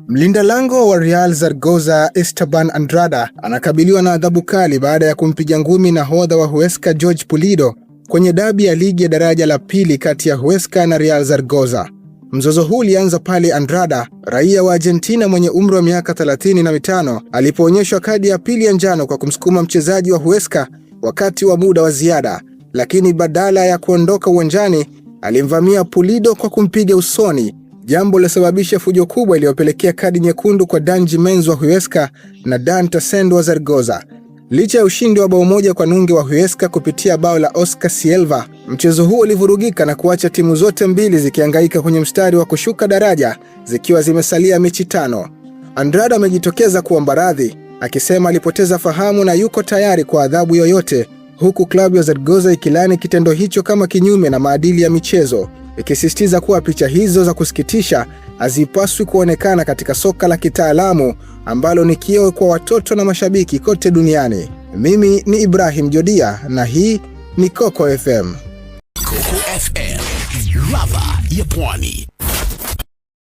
Mlinda lango wa Real Zaragoza Esteban Andrada anakabiliwa na adhabu kali baada ya kumpiga ngumi nahodha wa Huesca Jorge Pulido kwenye dabi ya ligi ya daraja la pili kati ya Huesca na Real Zaragoza. Mzozo huu ulianza pale Andrada, raia wa Argentina mwenye umri wa miaka 35, alipoonyeshwa kadi ya pili ya njano kwa kumsukuma mchezaji wa Huesca wakati wa muda wa ziada, lakini badala ya kuondoka uwanjani, alimvamia Pulido kwa kumpiga usoni, jambo lilosababisha fujo kubwa iliyopelekea kadi nyekundu kwa Dan Jimenez wa Huesca na Dan Tasendo wa Zaragoza. Licha ya ushindi wa bao moja kwa nunge wa Huesca kupitia bao la Oscar Silva, mchezo huo ulivurugika na kuacha timu zote mbili zikihangaika kwenye mstari wa kushuka daraja zikiwa zimesalia mechi 5. Andrada amejitokeza kuomba radhi, akisema alipoteza fahamu na yuko tayari kwa adhabu yoyote, huku klabu ya Zaragoza ikilani kitendo hicho kama kinyume na maadili ya michezo, ikisisitiza kuwa picha hizo za kusikitisha hazipaswi kuonekana katika soka la kitaalamu ambalo ni kioo kwa watoto na mashabiki kote duniani. Mimi ni Ibrahim Jodia na hii ni Coco FM. Coco FM, ladha ya Pwani.